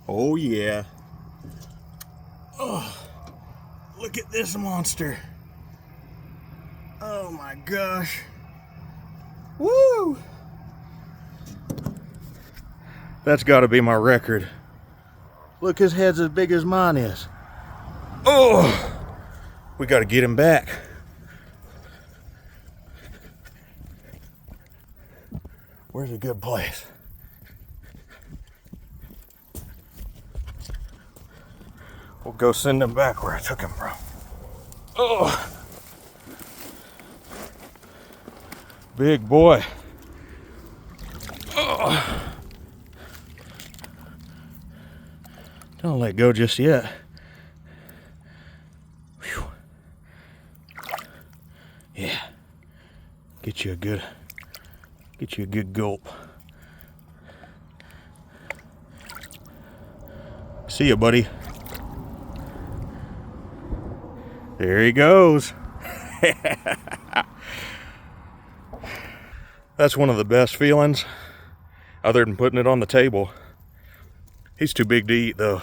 Oh yeah. Oh, look at this monster. Oh my gosh. Woo! That's got to be my record. Look, his head's as big as mine is. Oh, we got to get him back. Where's a good place? We'll go send him back where I took him from. Oh, big boy. Oh. Don't let go just yet. Whew. Yeah. Get you a good gulp. See ya, buddy. There he goes. That's one of the best feelings, other than putting it on the table. He's too big to eat though.